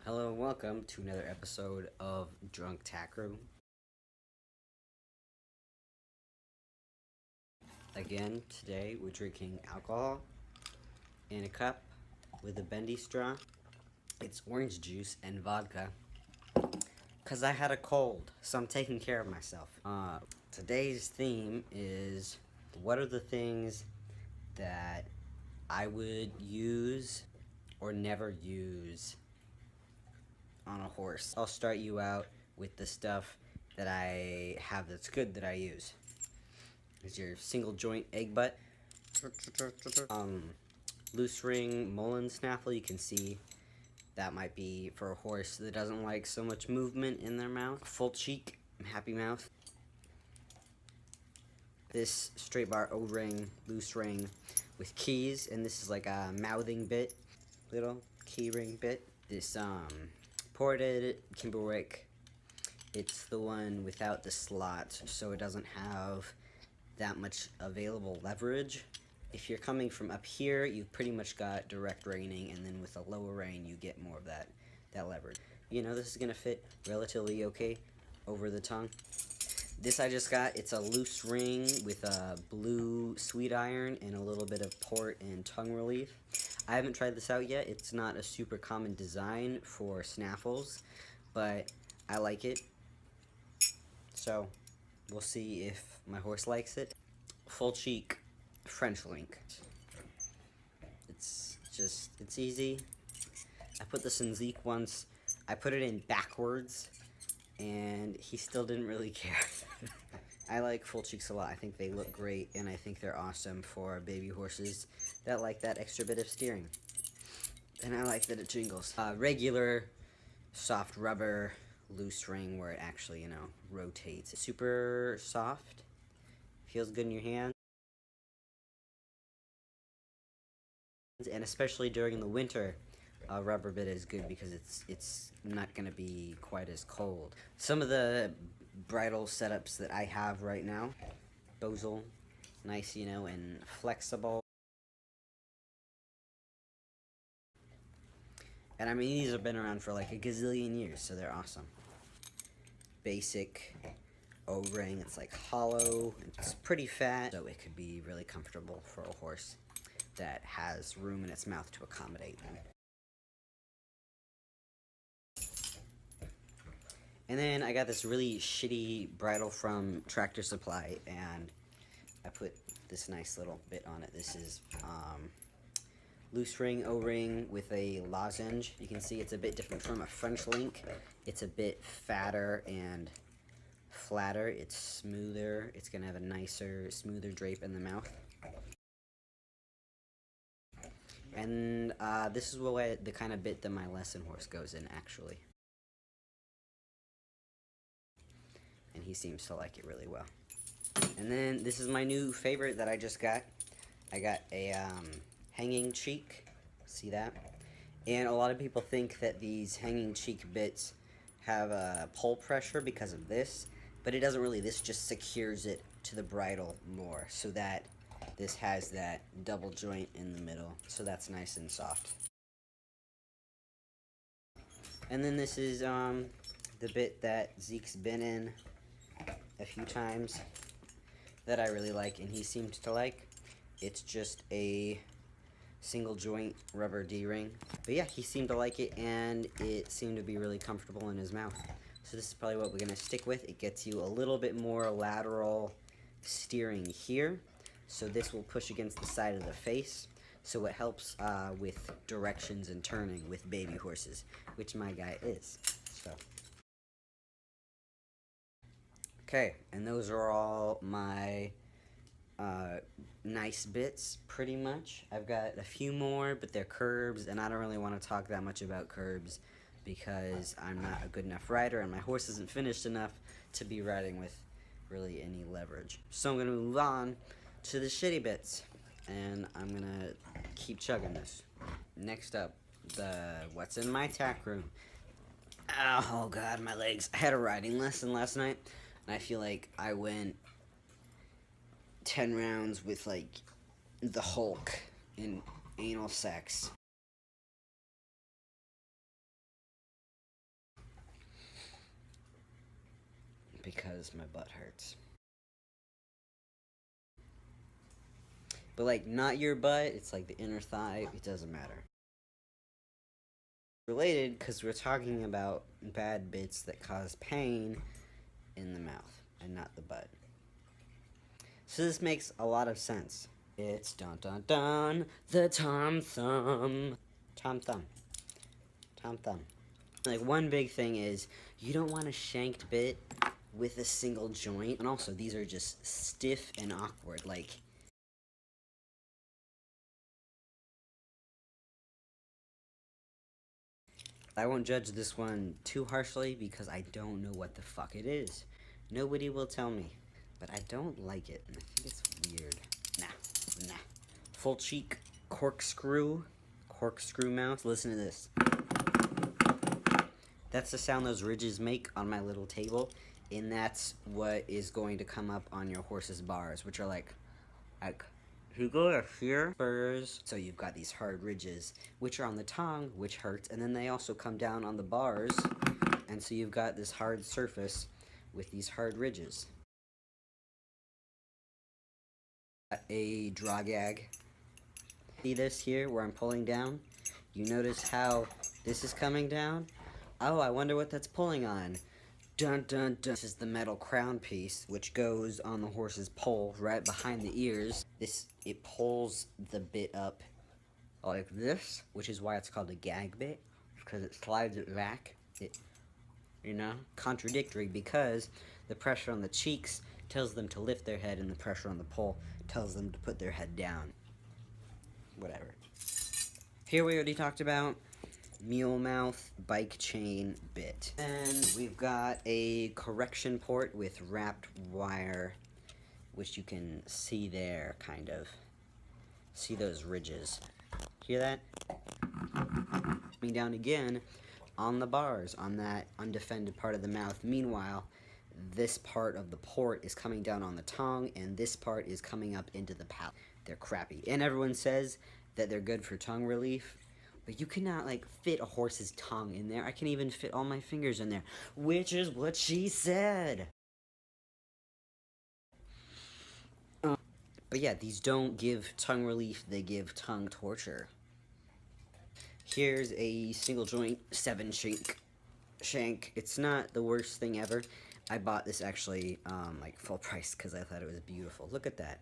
Hello and welcome to another episode of Drunk Tack Room. Again, today we're drinking alcohol in a cup with a bendy straw. It's orange juice and vodka. Cause I had a cold, so I'm taking care of myself. Today's theme is what are the things that I would use or never use on a horse. I'll start you out with the stuff that I have that's good that I use. Is your single joint egg butt, loose ring mullen snaffle. You can see that might be for a horse that doesn't like so much movement in their mouth. Full cheek, happy mouth. This straight bar O-ring, loose ring with keys, and this is like a mouthing bit, little key ring bit. This ported Kimberwick. It's the one without the slot, so it doesn't have that much available leverage. If you're coming from up here, you've pretty much got direct reining, and then with a lower rein, you get more of that leverage. You know, this is gonna fit relatively okay over the tongue. This I just got, it's a loose ring with a blue sweet iron and a little bit of port and tongue relief. I haven't tried this out yet. It's not a super common design for snaffles, but I like it. So, we'll see if my horse likes it. Full cheek French link. It's easy. I put this in Zeke once. I put it in backwards, and he still didn't really care. I like full cheeks a lot. I think they look great, and I think they're awesome for baby horses that like that extra bit of steering. And I like that it jingles. Regular soft rubber loose ring where it actually, you know, rotates. It's super soft. Feels good in your hand. And especially during the winter, a rubber bit is good because it's not going to be quite as cold. Some of the bridle setups that I have right now, Bosal, nice, you know, and flexible. And I mean, these have been around for like a gazillion years, so they're awesome. Basic O-ring, it's like hollow, it's pretty fat, so it could be really comfortable for a horse that has room in its mouth to accommodate them. And then I got this really shitty bridle from Tractor Supply, and I put this nice little bit on it. This is loose ring O-ring with a lozenge. You can see it's a bit different from a French link. It's a bit fatter and flatter. It's smoother. It's gonna have a nicer, smoother drape in the mouth. And this is the kind of bit that my lesson horse goes in, actually. And he seems to like it really well. And then this is my new favorite that I just got. I got a hanging cheek. See that? And a lot of people think that these hanging cheek bits have a pull pressure because of this, but it doesn't really. This just secures it to the bridle more, so that this has that double joint in the middle, so that's nice and soft. And then this is the bit that Zeke's been in a few times that I really like, and he seemed to like. It's just a single joint rubber D-ring. But yeah, he seemed to like it, and it seemed to be really comfortable in his mouth. So this is probably what we're going to stick with. It gets you a little bit more lateral steering here. So this will push against the side of the face. So it helps with directions and turning with baby horses, which my guy is. So. Okay, and those are all my nice bits, pretty much. I've got a few more, but they're curbs, and I don't really want to talk that much about curbs because I'm not a good enough rider, and my horse isn't finished enough to be riding with really any leverage. So I'm going to move on to the shitty bits, and I'm going to keep chugging this. Next up, the what's in my tack room. Oh god, my legs. I had a riding lesson last night, and I feel like I went 10 rounds with, like, the Hulk in anal sex. because my butt hurts. But like, not your butt, it's like the inner thigh, it doesn't matter. Related, because we're talking about bad bits that cause pain in the mouth and not the butt. So this makes a lot of sense. It's dun dun dun, the Tom Thumb. Tom Thumb. Tom Thumb. Like, one big thing is, you don't want a shanked bit with a single joint. And also, these are just stiff and awkward. Like, I won't judge this one too harshly because I don't know what the fuck it is. Nobody will tell me. But I don't like it, and I think it's weird. Nah. Full cheek corkscrew mouth. Listen to this. That's the sound those ridges make on my little table, and that's what is going to come up on your horse's bars, which are like you go to here spurs. So you've got these hard ridges, which are on the tongue, which hurts, and then they also come down on the bars, and so you've got this hard surface with these hard ridges. A draw gag. See this here where I'm pulling down? You notice how this is coming down? Oh, I wonder what that's pulling on. Dun dun dun. This is the metal crown piece, which goes on the horse's poll right behind the ears. It pulls the bit up like this, which is why it's called a gag bit, because it slides it back. Contradictory, because the pressure on the cheeks tells them to lift their head, and the pressure on the poll tells them to put their head down. Whatever. Here we already talked about mule mouth bike chain bit. And we've got a correction port with wrapped wire, which you can see there, kind of. See those ridges. Hear that? Coming down again on the bars, on that undefended part of the mouth. Meanwhile, this part of the port is coming down on the tongue, and this part is coming up into the palate. They're crappy. And everyone says that they're good for tongue relief, but you cannot, like, fit a horse's tongue in there. I can even fit all my fingers in there, which is what she said. But yeah, these don't give tongue relief, they give tongue torture. Here's a single joint 7 shank. It's not the worst thing ever. I bought this actually like full price because I thought it was beautiful. Look at that.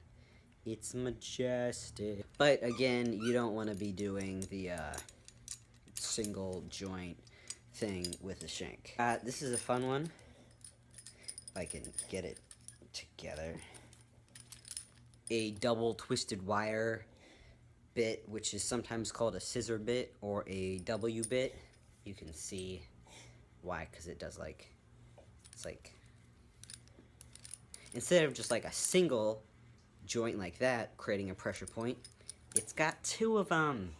It's majestic. But again, you don't want to be doing the single joint thing with a shank. This is a fun one. If I can get it together. A double twisted wire bit, which is sometimes called a scissor bit or a W bit. You can see why, because it does like, it's like, instead of just like a single joint like that, creating a pressure point, it's got 2 of them,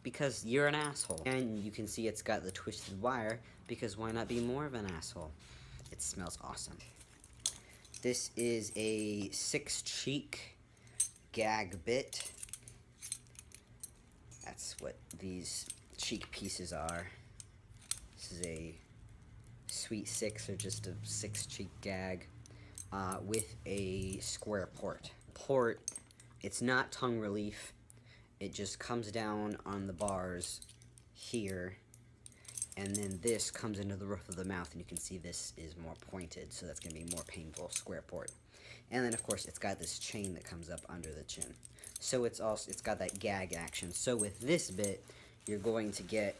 because you're an asshole. And you can see it's got the twisted wire, because why not be more of an asshole? It smells awesome. This is a 6-cheek gag bit. That's what these cheek pieces are. This is a sweet 6, or just a 6-cheek gag with a square port. It's not tongue relief. It just comes down on the bars here, and then this comes into the roof of the mouth, and you can see this is more pointed, so that's going to be more painful. Square port. And then, of course, it's got this chain that comes up under the chin. So it's got that gag action. So with this bit, you're going to get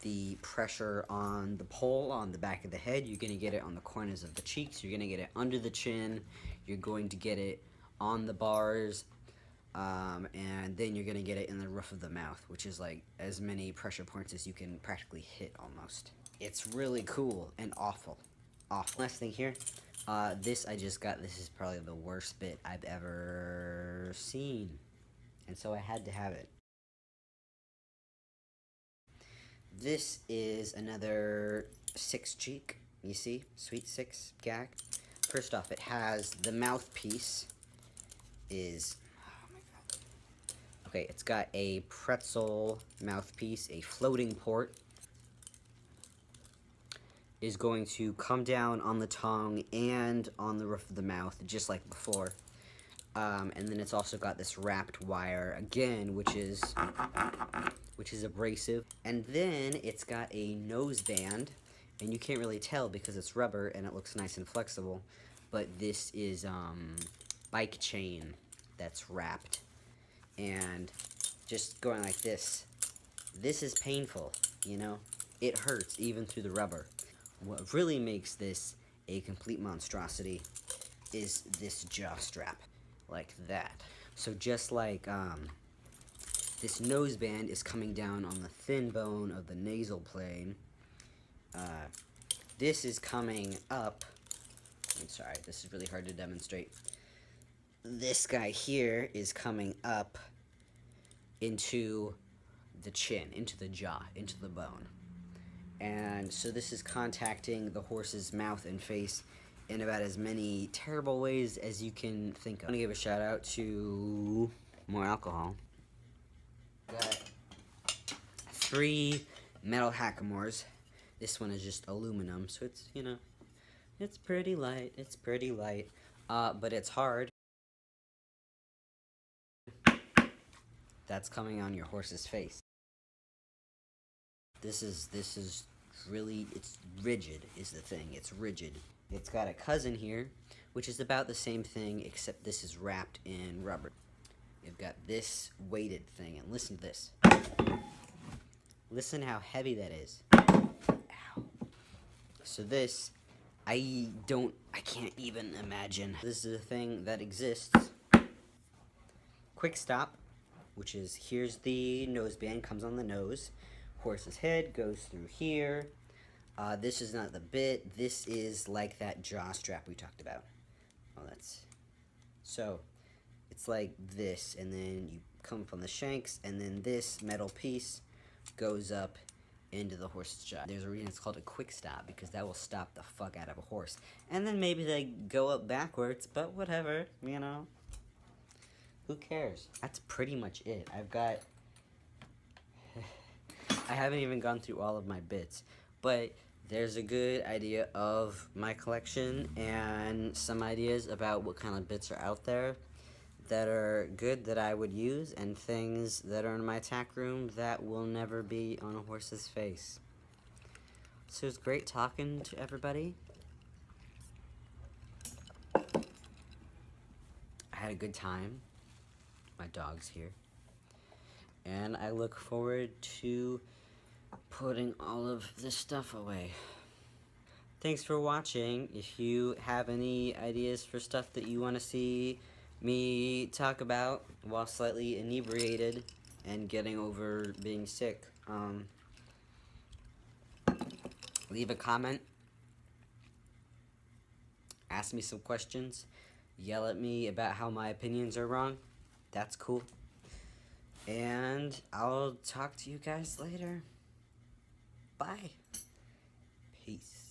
the pressure on the pole on the back of the head. You're going to get it on the corners of the cheeks. You're going to get it under the chin. You're going to get it on the bars. And then you're going to get it in the roof of the mouth, which is like as many pressure points as you can practically hit almost. It's really cool and awful. Last thing here. This I just got. This is probably the worst bit I've ever seen. And so I had to have it. This is another 6-cheek. You see? Sweet 6 gag. First off, it has the mouthpiece is... Oh my god. Okay, it's got a pretzel mouthpiece, a floating port. is going to come down on the tongue and on the roof of the mouth, just like before. And then it's also got this wrapped wire again, which is abrasive. And then it's got a nose band, and you can't really tell because it's rubber and it looks nice and flexible. But this is bike chain that's wrapped, and just going like this. This is painful, you know? It hurts even through the rubber. What really makes this a complete monstrosity is this jaw strap, like that. So just like this nose band is coming down on the thin bone of the nasal plane, this is coming up. I'm sorry, this is really hard to demonstrate. This guy here is coming up into the chin, into the jaw, into the bone. And so this is contacting the horse's mouth and face in about as many terrible ways as you can think of. I want to give a shout out to more alcohol. Got 3 metal hackamores. This one is just aluminum, so it's, you know, it's pretty light. It's pretty light, but it's hard. That's coming on your horse's face. This is really, it's rigid is the thing. It's rigid. It's got a cousin here, which is about the same thing, except this is wrapped in rubber. You've got this weighted thing, and listen to this. Listen how heavy that is. Ow. So this, I can't even imagine. This is a thing that exists. Quick stop, which is, here's the nose band, comes on the nose. Horse's head goes through here. This is not the bit. This is like that jaw strap we talked about. Oh, that's... So, it's like this, and then you come from the shanks, and then this metal piece goes up into the horse's jaw. There's a reason it's called a quick stop, because that will stop the fuck out of a horse. And then maybe they go up backwards, but whatever, you know. Who cares? That's pretty much it. I haven't even gone through all of my bits, but there's a good idea of my collection and some ideas about what kind of bits are out there that are good that I would use, and things that are in my tack room that will never be on a horse's face. So it's great talking to everybody. I had a good time. My dog's here. And I look forward to putting all of this stuff away. Thanks for watching. If you have any ideas for stuff that you want to see me talk about while slightly inebriated and getting over being sick, leave a comment. Ask me some questions. Yell at me about how my opinions are wrong. That's cool. And I'll talk to you guys later. Bye. Peace.